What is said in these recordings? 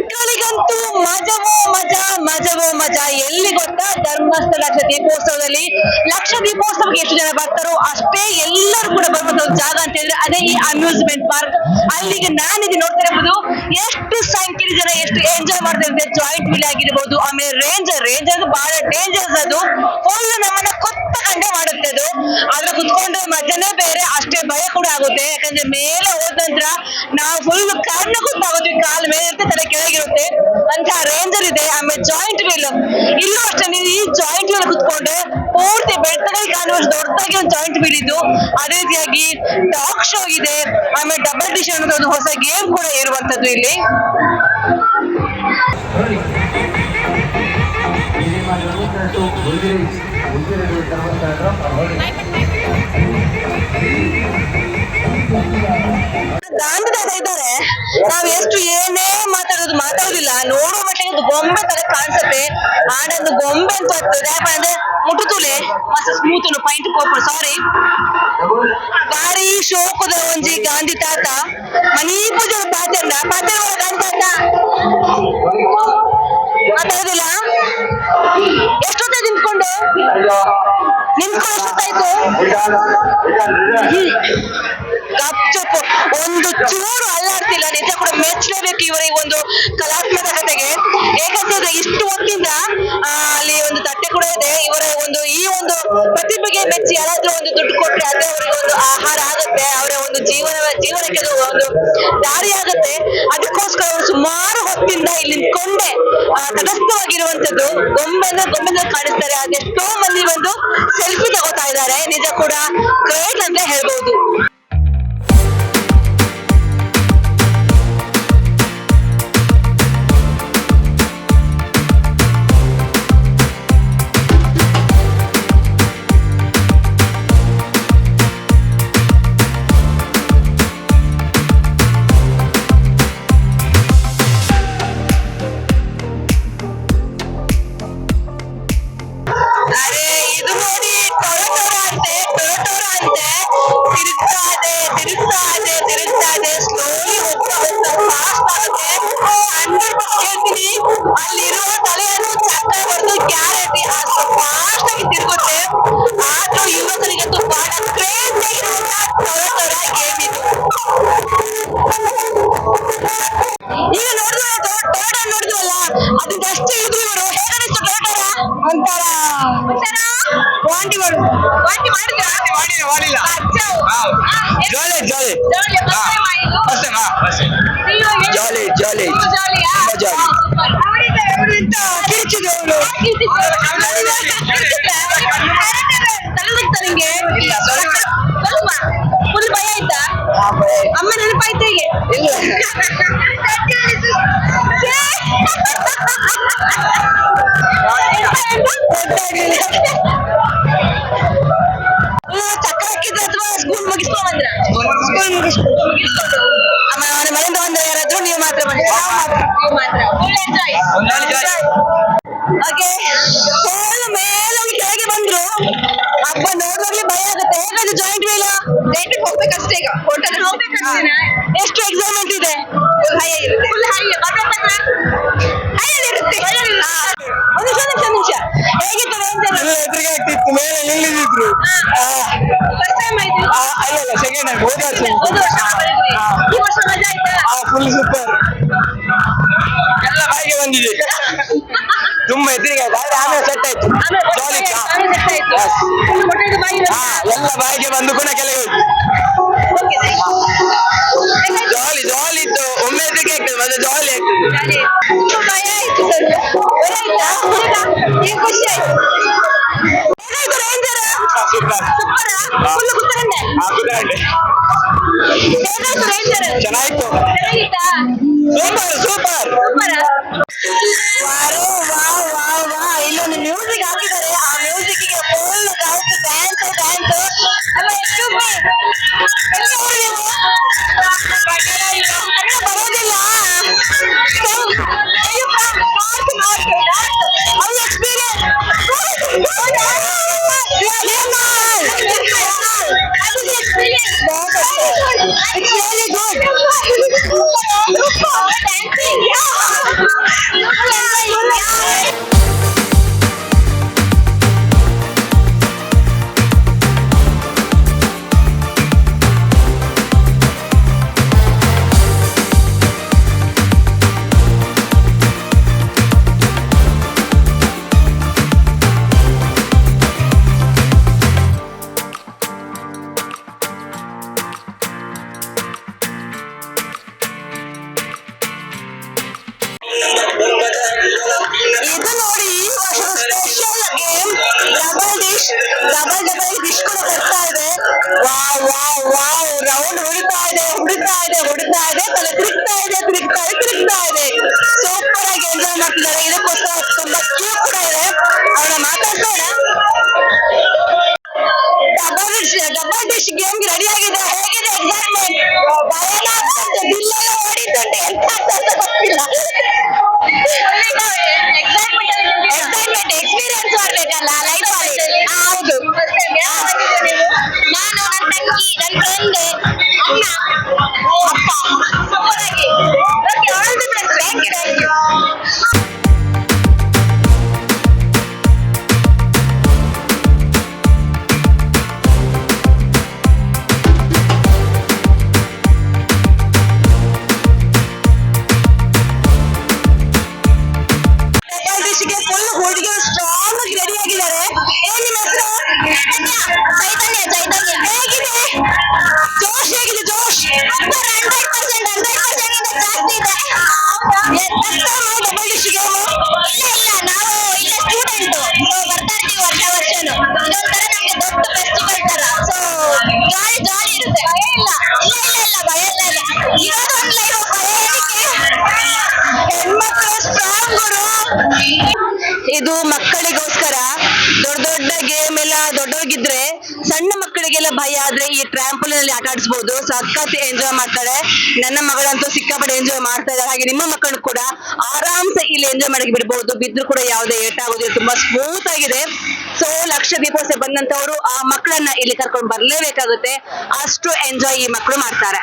ಮಕ್ಕಳಿಗಂತೂ ಮಜವೋ ಮಜಾ ಎಲ್ಲಿ ಗೊತ್ತಾ, ಧರ್ಮಸ್ಥಳ ಲಕ್ಷ ದೀಪೋತ್ಸವದಲ್ಲಿ. ಲಕ್ಷ ದೀಪೋತ್ಸವಕ್ಕೆ ಎಷ್ಟು ಜನ ಬರ್ತಾರೋ ಅಷ್ಟೇ ಎಲ್ಲರೂ ಕೂಡ ಬರುವಂತ ಒಂದು ಜಾಗ ಅಂತ ಹೇಳಿದ್ರೆ ಅದೇ ಈ ಅಮ್ಯೂಸ್ಮೆಂಟ್ ಪಾರ್ಕ್. ಅಲ್ಲಿಗೆ ನಾನಿಗೆ ನೋಡ್ತಾ ಇರಬಹುದು ಎಷ್ಟು ಸಂಖ್ಯೆಯ ಜನ ಎಷ್ಟು ಎಂಜಾಯ್ ಮಾಡ್ತಾ ಇದ್ದಾರೆ. ಜಾಯಿಂಟ್ ವೀಲ್ ಆಗಿರ್ಬೋದು, ಆಮೇಲೆ ರೇಂಜರ್ ಅದು ಬಹಳ ಡೇಂಜರ್ಸ್. ಅದು ಫುಲ್ ನಮ್ಮನ್ನ ಕೊತ್ತ ಕಂಡೆ ಮಾಡುತ್ತೆ. ಅದು ಆದ್ರೆ ಕುತ್ಕೊಂಡು ಮಜಾನೇ ಬೇರೆ, ಅಷ್ಟೇ ಭಯ ಕೂಡ ಆಗುತ್ತೆ. ಯಾಕಂದ್ರೆ ಮೇಲೆ ಹೋದ ನಂತರ ನಾವು ಫುಲ್ ಕಣ್ಣು ಗೊತ್ತಾಗುತ್ತೆ, ಕಾಲ್ ಮೇಲೆ ಇರುತ್ತೆ, ತಲೆ ಕೆಳಗಿರುತ್ತೆ ಅಂತ ರೇಂಜರ್ ಇದೆ. ಆಮೇಲೆ ಜಾಯಿಂಟ್ ವೀಲ್ ಇಲ್ಲೂ ಅಷ್ಟೇ, ನೀವು ಈ ಜಾಯಿಂಟ್ ವೀಲ್ ಕುತ್ಕೊಂಡೆ ಪೂರ್ತಿ ಬೆಟ್ಟದಲ್ಲಿ ಕಾಣುವಷ್ಟು ದೊಡ್ಡದಾಗಿ ಒಂದು ಜಾಯಿಂಟ್ ವೀಲ್ ಇದ್ದು. ಅದೇ ರೀತಿಯಾಗಿ ಟಾಕ್ ಶೋ ಇದೆ, ಆಮೇಲೆ ಡಬಲ್ ಡಿಶ್ ಅನ್ನೋದು ಒಂದು ಹೊಸ ಗೇಮ್ ಕೂಡ ಇರುವಂತದ್ದು ಇಲ್ಲಿ. ಗಾಂಧಿದಾದ ಇದ್ದಾರೆ, ನಾವ್ ಎಷ್ಟು ಏನೇ ಮಾತಾಡೋದಿಲ್ಲ, ನೋಡುವ ಮಟ್ಟಿಗೆ ಗೊಂಬೆ ತರ ಕಾಣಿಸುತ್ತೆ. ಆಡೊಂದು ಗೊಂಬೆ ಅಂತ ಬರ್ತದೆ ಅಂದ್ರೆ ಮುಟ್ಟುತುಲೆ ಮಸ್ತ್ ಸ್ಮೂತ್ ಪಾಯಿಂಟ್ ಪೋಪರ್ ಸಾರಿ ಬಾರಿ ಶೋಕದ ಒಂಜಿ ಗಾಂಧಿ ತಾತ ಮನಿ ಪೂಜೆ ಪಾತಂಡ ಪಾತ್ರ ಗಾಂಧಿ ತಾತ ಮಾತಾಡೋದಿಲ್ಲ. ಎಷ್ಟೊತ್ತ ನಿಂತ್ಕೊಂಡು ಎಷ್ಟೊತ್ತಾಯ್ತು? ಗಪ್ಚಪ್ಪು ಒಂದು ಚೂರು ಅಲ್ಲಾಡ್ತಿಲ್ಲ. ನಿಜ ಕೂಡ ಮೆಚ್ಚಲೇಬೇಕು ಇವರಿಗೆ ಒಂದು ಕಲಾತ್ಮಕತೆಗೆ. ಏಕಂತಂದ್ರೆ ಇಷ್ಟು ಹೊತ್ತಿಂದ ಅಲ್ಲಿ ಒಂದು ತಟ್ಟೆ ಕೂಡ ಇದೆ. ಇವರ ಒಂದು ಈ ಒಂದು ಪ್ರತಿಭೆಗೆ ಮೆಚ್ಚಿ ಯಾರಾದ್ರೂ ಒಂದು ದುಡ್ಡು ಕೊಟ್ರೆ ಅದೇ ಅವರಿಗೆ ಒಂದು ಆಹಾರ ಆಗುತ್ತೆ, ಅವರ ಒಂದು ಜೀವನಕ್ಕೆ ಒಂದು ದಾರಿ ಆಗುತ್ತೆ. ಅದಕ್ಕೋಸ್ಕರ ಅವರು ಸುಮಾರು ಹೊತ್ತಿಂದ ಇಲ್ಲಿ ನಿಂತ್ಕೊಂಡೆ ತಟಸ್ಥವಾಗಿರುವಂತದ್ದು. ಗೊಂಬೆನ ಕಾಣಿಸ್ತಾರೆ. ಅದೆಷ್ಟೋ ಮಂದಿ ಬಂದು ಸೆಲ್ಫಿ ತಗೋತಾ ಇದ್ದಾರೆ. ನಿಜ ಕೂಡ ಗ್ರೇಟ್ ಅಂತ ಹೇಳ್ಬಹುದು. ಇದು ನೋಡಿ ಟೊರಟೊರ ಅಂತೆ ತಿರುಗ್ತಾ ಇದೆ ಸ್ಲೋಲಿ ಹೋಗ್ತಾ ಫಾಸ್ಟ್ ಆಗುತ್ತೆ. 100% ಹೇಳ್ತೀನಿ, ಅಲ್ಲಿರುವ ತಲೆಯನ್ನು ಚಕ್ರ ಬರೆದು ಗ್ಯಾರಂಟಿ ಅಷ್ಟು ಫಾಸ್ಟ್ ಆಗಿ ತಿರುಗುತ್ತೆ. ಆದ್ರೂ ಯುವಕರಿಗಂತೂ ಬಹಳ ಕ್ರೇಜ್ ಆಗಿರುವಂತಹ ಟೊರಟೊರ ಗೇಮ್ ಇದು. ಈಗ ನೋಡಿದ್ವಲ್ಲ, ಅದಕ್ಕೆ ಅಷ್ಟೇ ಇದ್ರು ಇವರು ಹೇಗನಿಸ್ತು ಟೊರಟೊರ ಅಂತಾರ ವಾಂಟಿ ಮಾಡಿಲ್ಲ. ಫುಲ್ ಭಯ ಆಯ್ತಾ? ಅಮ್ಮ ನೆನಪಾಯ್ತಾ ಹೀಗೆ? ಚಕ್ರ ಹಾಕಿದ್ರೆ ಅಥವಾ ಸ್ಕೂಲ್ ಮುಗಿಸ್ಕೊಂಡ್ ಬಂದ್ರ? ಸ್ಕೂಲ್ ಮುಗಿಸ್ಕೊಂಡು ಮನೆಯಿಂದ ಬಂದ್ರೆ ಯಾರಾದ್ರೂ ನೀವು ಮಾತ್ರ ಬಂದ್ರೆ? ನೀವು ಮಾತ್ರ. ಹಾಗೆ ಮೇಲೆ ಕೆಳಗೆ ಬಂದ್ರು. ಹಬ್ಬ ನೋಡುವಾಗ್ಲೇ ಭಯ ಆಗುತ್ತೆ. ಹೇಗಾದ್ರು ಜಾಯಿಂಟ್ ವೀಲ್ ರೇಟಿಗೆ ಹೋಗ್ಬೇಕಷ್ಟೇ. ಈಗ ಹೋಟೆಲ್ ಹೋಗ್ಬೇಕಷ್ಟೇನಾ? ಎಷ್ಟು ಎಕ್ಸೈಟ್ಮೆಂಟ್ ಇದೆ? ಫುಲ್ ಹೈ ಇರುತ್ತೆ. ನಿಮಿಷ ಹೇಗಿತ್ತು ರೇಂಜರ್? ಎದುರಿಗೆ ಆಗ್ತಿತ್ತು, ಮೇಲೆ ನಿಲ್ಲಿದ್ರು. ಫಸ್ಟ್ ಟೈಮ್ ಆಯ್ತು? ಅಲ್ಲ ಸೆಕೆಂಡ್ ಟೈಮ್. ಹೋದ ವರ್ಷ ಈ ವರ್ಷ ಮಜಾ ಆಯ್ತಾ? Full super. ಎಲ್ಲ ಬಾಯಿಗೆ ಬಂದಿದೆ. ತುಂಬಾ ಎದುರಿಗೆ ಆಯ್ತು, ಆದ್ರೆ ಆಮೇಲೆ ಸೆಟ್ ಆಯ್ತು. ಎಲ್ಲ ಬಾಯಿಗೆ ಬಂದು ಕೂಡ ಕೆಳಗೆ ಜಾಲಿ ಜಾಲಿ ಇತ್ತು. ಒಮ್ಮೆ ಎದುರಿಗೆ ಆಗ್ತದೆ, ಮತ್ತೆ ಜಾಲಿ ಆಗ್ತದೆ. ಭಯ ಆಯ್ತು ಸರ್, ಖುಷಿ ಆಯ್ತು. ಹೇಗಾಯ್ತು ರೇಂಜರ್? ಫುಲ್ ಕುತ್ತರಂಡೆ. ಹೇಗಾಯ್ತು ರೇಂಜರ್? ಚೆನ್ನಾಗಿತ್ತು. ಚೆನ್ನಾಗಿತ್ತಾ? ಸೂಪರ್. ಇಲ್ಲೊಂದು ಮ್ಯೂಸಿಕ್ ಹಾಕಿದ್ದಾರೆ. ಆ ಮ್ಯೂಸಿಕ್ಗೆ ಫುಲ್ ಡ್ಯಾನ್ಸ್. ಬರೋದಿಲ್ಲ. It's really good. ಇದು ನೋಡಿ ಈ ವರ್ಷದ ಸ್ಪೆಷಲ್ ಗೇಮ್ ಡಬಲ್ ಡಿಶ್ ಕೂಡ ಬರ್ತಾ ಇದೆ. ವಾವ್ ವಾವ್ ವಾವ್, ರೌಂಡ್ ಹೊಡಿತಾ ಇದೆ ತಲೆ ತಿರುಗ್ತಾ ಇದೆ. ಸೂಪರ್ ಆಗಿ ಎಂಜಾಯ್ ಮಾಡ್ತಿದ್ದಾರೆ. ಇದಕ್ಕೋಸ್ಕರ ತುಂಬಾ ಕ್ಯೂ ಕೂಡ ಇದೆ. ಅವ್ರನ್ನ ಮಾತಾಡ್ಸೋಣ. ಡಬಲ್ ಡಿಶ್ ಗೇಮ್ ರೆಡಿ ಆಗಿದೆ. ಹೇಗಿದೆ ಎಕ್ಸೈಟ್ಮೆಂಟ್? ಭಯನ ಆಗ್ತದೆ, ಬಿಲ್ಲೆಲ್ಲ ಹೊಡಿತುಂಟು, ಎಂತ ಅಂತ ಗೊತ್ತಿಲ್ಲ. ಎಕ್ಸೈಟ್ಮೆಂಟ್ ಎಕ್ಸ್ಪೀರಿಯನ್ಸ್ ಮಾಡ್ಬೇಕಲ್ಲ ಲೈಫ್ ಅಲ್ಲಿ. ಹೌದು, ನಾನು ನನ್ನ ತಂಗಿ, ನನ್ನ ಫ್ರೆಂಡ್, ಅಮ್ಮ, ಅಪ್ಪ. ಸೂಪರ್ ಆಗಿ. All the best. Thank you. Full ಹುಡುಗಿರು ಸ್ಟ್ರಾಂಗ್ ಆಗಿ ರೆಡಿ ಆಗಿದ್ದಾರೆ. ಏನ್ ನಿಮ್ಮ ಹೆಸರು? ಚೈತನ್ಯ. ಹೇಗಿದೆ ಜೋಶ್? ಹೇಗಿದೆ ಜೋಶ್? 100% ಜಾಸ್ತಿ ಇದೆ. ಡಬಲ್ ಡಿಶ್ ಗೇಮ್ ಇಲ್ಲ, ನಾವು ಇಲ್ಲ ಸ್ಟೂಡೆಂಟ್, ಬರ್ತಾ ಇರ್ತೀವಿ ವರ್ಷನು. ಇದೊಂಥರ ನಮ್ಗೆ ದೊಡ್ಡ ಫೆಸ್ಟಿವಲ್ ತರ. ಸೊ ಜಾಲಿ ಇರುತ್ತೆ. ಭಯ ಇಲ್ಲ. ಭಯ ಇಲ್ಲ. ಇರೋದೊಂದು ಲೈಫ್, ಭಯ ಏನಕ್ಕೆ? ಹೆಣ್ಮಕ್ಳು ಸ್ಟ್ರಾಂಗ್ ಗುರು. ಇದು ಮಕ್ಕಳಿಗೋಸ್ಕರ. ದೊಡ್ಡ ಗೇಮ್ ಎಲ್ಲ ದೊಡ್ಡವರಿಗಿದ್ರೆ, ಸಣ್ಣ ಮಕ್ಕಳಿಗೆಲ್ಲ ಭಯ ಆದ್ರೆ ಈ ಟ್ರಾಂಪೋಲಿನ್ ಅಲ್ಲಿ ಆಟ ಆಡಿಸಬಹುದು. ಸಖತ್ ಎಂಜಾಯ್ ಮಾಡ್ತಾರೆ. ನನ್ನ ಮಗಳಂತೂ ಸಿಕ್ಕಾಪಟ್ಟೆ ಎಂಜಾಯ್ ಮಾಡ್ತಾ ಇದ್ದಾರೆ. ಹಾಗೆ ನಿಮ್ಮ ಮಕ್ಕಳು ಕೂಡ ಆರಾಮ್ಸೆ ಇಲ್ಲಿ ಎಂಜಾಯ್ ಮಾಡಕ್ಕೆ ಬಿಡಬಹುದು. ಬಿದ್ರು ಕೂಡ ಯಾವುದೇ ಏಟಾಗೋದಿಲ್ಲ. ತುಂಬಾ ಸ್ಮೂತ್ ಆಗಿದೆ. ಸೊ ಲಕ್ಷ ದೀಪೋತ್ಸವ ಬಂದಂತವರು ಆ ಮಕ್ಕಳನ್ನ ಇಲ್ಲಿ ಕರ್ಕೊಂಡು ಬರ್ಲೇಬೇಕಾಗುತ್ತೆ. ಅಷ್ಟು ಎಂಜಾಯ್ ಈ ಮಕ್ಕಳು ಮಾಡ್ತಾರೆ.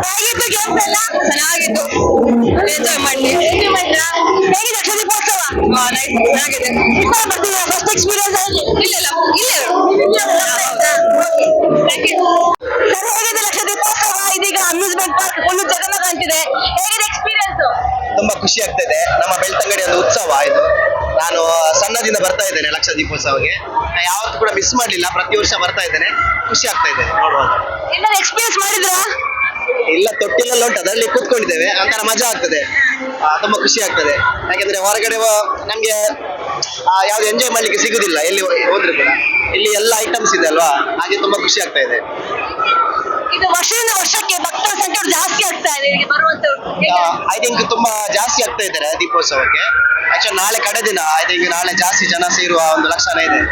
ಹೇಗಿತ್ತು ಗೇಮ್ಸ್ ಎಲ್ಲ? ಚೆನ್ನಾಗಿತ್ತು. ಎಂಜಾಯ್ ಮಾಡಿ. ಹೇಗಿದೆ ಲಕ್ಷ ದೀಪೋತ್ಸವ? ಚೆನ್ನಾಗಿದೆ. ಬರ್ತೀರಾ? First experience? ಇಲ್ಲ. ಸರ್, ಹೇಗಿದೆ ಲಕ್ಷ ದೀಪೋತ್ಸವ? ಇದೀಗ ಅಮ್ಯೂಸ್ಮೆಂಟ್ ಪಾರ್ಕ್ ಫುಲ್ ಜಗನ್ನ ಕಾಣ್ತಿದೆ. ಹೇಗಿದೆ ಎಕ್ಸ್ಪೀರಿಯನ್ಸ್? ತುಂಬಾ ಖುಷಿ ಆಗ್ತದೆ. ನಮ್ಮ ಬೆಳ್ತಂಗಡಿ ಒಂದು ಉತ್ಸವ ಇದು. ನಾನು ಸಣ್ಣದಿಂದ ಬರ್ತಾ ಇದ್ದೇನೆ ಲಕ್ಷ ದೀಪೋತ್ಸವಕ್ಕೆ. ಯಾವತ್ತೂ ಕೂಡ ಮಿಸ್ ಮಾಡ್ಲಿಲ್ಲ. ಪ್ರತಿ ವರ್ಷ ಬರ್ತಾ ಇದ್ದೇನೆ. ಖುಷಿ ಆಗ್ತಾ ಇದೆ ನೋಡುವಾಗ. ಏನಾದ್ರು ಎಕ್ಸ್ಪೀರಿಯನ್ಸ್ ಮಾಡಿದ್ರಾ? ಇಲ್ಲ, ತೊಟ್ಟಿಲೆಲ್ಲ ಉಂಟು, ಅದರಲ್ಲಿ ಕೂತ್ಕೊಂಡಿದ್ದೇವೆ. ಒಂಥರ ಮಜಾ ಆಗ್ತದೆ. ತುಂಬಾ ಖುಷಿ ಆಗ್ತದೆ. ಯಾಕಂದ್ರೆ ಹೊರಗಡೆ ನಮ್ಗೆ ಯಾವ್ದು ಎಂಜಾಯ್ ಮಾಡ್ಲಿಕ್ಕೆ ಸಿಗುದಿಲ್ಲ ಎಲ್ಲಿ ಹೋದ್ರೆ ಕೂಡ. ಇಲ್ಲಿ ಎಲ್ಲ ಐಟಮ್ಸ್ ಇದೆ ಅಲ್ವಾ, ಹಾಗೆ ತುಂಬಾ ಖುಷಿ ಆಗ್ತಾ ಇದೆ. ಇದು ವರ್ಷದಿಂದ ವರ್ಷಕ್ಕೆ ಭಕ್ತರ ಸಂಖ್ಯೆ ಜಾಸ್ತಿ ಆಗ್ತಾ ಇದೆ ಇಲ್ಲಿಗೆ ಬರುವಂತವ್ರು. ಐ ಥಿಂಕ್ ತುಂಬಾ ಜಾಸ್ತಿ ಆಗ್ತಾ ಇದ್ದಾರೆ ದೀಪೋತ್ಸವಕ್ಕೆ. ಆಕ್ಚುಲಿ ನಾಳೆ ಕಡೆ ದಿನ. ಐ ಥಿಂಕ್ ನಾಳೆ ಜಾಸ್ತಿ ಜನ ಸೇರುವ ಒಂದು ಲಕ್ಷಣ ಇದೆ.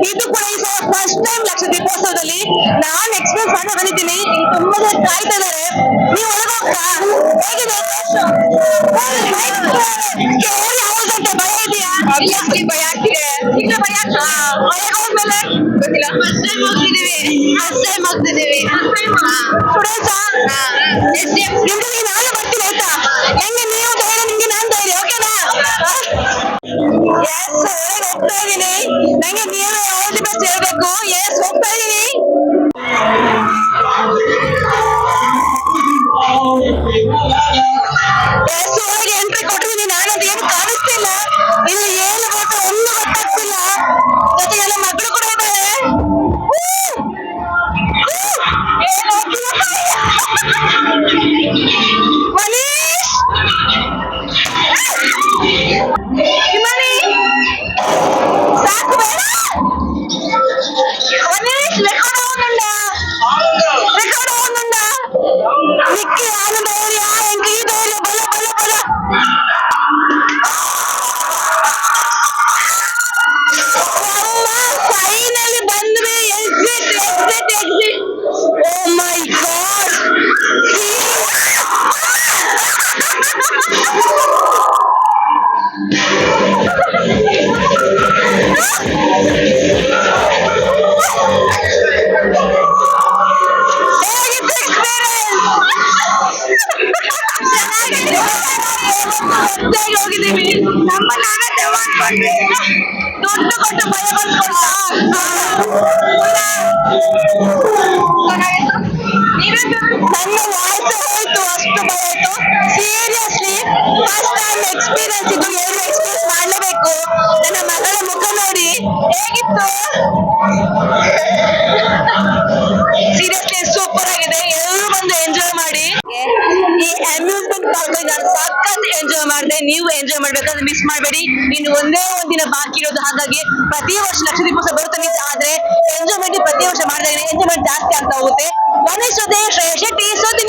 ಇದು ಕೂಡ ಈ ಫಸ್ಟ್ ಟೈಮ್ ಲಕ್ಷ ದೀಪೋತ್ಸವದಲ್ಲಿ ನಾನು ಎಕ್ಸ್ಪೀರಿಯನ್ಸ್ ಮಾಡಿ ಬಂದಿದ್ದೀನಿ. ತುಂಬಾ ಜನ ಕಾಯ್ತಾ ಇದಾರೆ. ನೀವು ಒಳಗೋಗ್ತಾ? ಹೇಗಿದೆ? ಭಯ ಇದೆಯಾ? ಭಯ ಆಗ್ತಿದೆ. ಹೋದ್ಮೇಲೆ ಗೊತ್ತಿಲ್ಲ. ಫಸ್ಟ್ ಟೈಮ್ ಹೋಗ್ತಿದೀವಿ. ಸ್ಟೂಡೆಂಟ್ಸಾ? ನಿಮ್ಗೆ ನಾನು ಬರ್ತೀನಿ ಆಯ್ತಾ? ಹೆಂಗೆ ನೀವು ಧೈರ್ಯ, ನಿಮ್ಗೆ ನಾನು ಧೈರ್ಯ. ಓಕೆನಾ? ಎಸ್, ಹೋಗ್ತಾ ಇದೀನಿ. ನಂಗೆ ನೀವು ಆಲ್ ದಿ ಬೆಸ್ಟ್ ಹೇಳ್ಬೇಕು. ಎಸ್, ಹೋಗ್ತಾ ಇದೀನಿ. ಎಸ್, ಒಳಗೆ ಎಂಟ್ರಿ ಕೊಟ್ಟಿದ್ದೀನಿ. ನಾನದು ಏನು ಕಾಣಿಸ್ತಿಲ್ಲ. ಇಲ್ಲಿ ಏನು ಗೊತ್ತು ಒಂದು ಗೊತ್ತಾಗ್ತಿಲ್ಲ. ಜೊತೆಗೆ ಎಲ್ಲ ಮಕ್ಕಳು ಕೂಡ ಇದ್ದಾರೆ. ಮನೀಶ್, ಸಾಕು ಬೇಡ. ಹೊಸ್ದಾಗಿ ಹೋಗಿದ್ದೀವಿ ನಮ್ಮ ನಾವೇ ದೆವ್ವ ಅನ್ಕೊಂಡ್ವಿ ದುಡ್ಡು ಕೊಟ್ಟು ಭಯ ಬಂದ್ಕೊಂಡ ನನ್ನ ವಾಯ್ಸ್ ಹೋಯ್ತು ಅಷ್ಟು ಭಯ ಆಯ್ತು ಸೀರಿಯಸ್ಲಿ ಫಸ್ಟ್ ಟೈಮ್ ಎಕ್ಸ್ಪೀರಿಯನ್ಸ್ ಇದು ಏನು ಎಕ್ಸ್ಪೀರಿಯನ್ಸ್ ಮಾಡಲೇಬೇಕು ನನ್ನ ಮಗಳ ಮುಖ ನೋಡಿ ಹೇಗಿತ್ತು ಸೀರಿಯಸ್ಲಿ ಸೂಪರ್ ಆಗಿದೆ ಎಲ್ಲರೂ ಬಂದು ಎಂಜಾಯ್ ಮಾಡಿ ಈ ಅಮ್ಯೂಸ್ಮೆಂಟ್ ಪಾರ್ಕ್ ನಾನು ಸಖತ್ ಎಂಜಾಯ್ ಮಾಡಿದೆ ನೀವು ಎಂಜಾಯ್ ಮಾಡ್ಬೇಕಾದ್ರೆ ಮಿಸ್ ಮಾಡಬೇಡಿ ಇನ್ನು ಒಂದೇ ಒಂದಿನ ಬಾಕಿ ಇರೋದು ಹಾಗಾಗಿ ಪ್ರತಿ ವರ್ಷ ಲಕ್ಷದೀಪೋತ್ಸವ ಬರುತ್ತೆ ಆದ್ರೆ ಎಂಜಾಯ್ಮೆಂಟ್ ಪ್ರತಿ ವರ್ಷ ಮಾಡಿದಾಗ ಎಂಜಾಯ್ಮೆಂಟ್ ಜಾಸ್ತಿ ಆಗ್ತಾ ಹೋಗುತ್ತೆ ಗಣೇಶ್ ಜೊತೆ ಶ್ರೇಯಸ್ ಶೆಟ್ಟಿ ಸುದ್ದಿ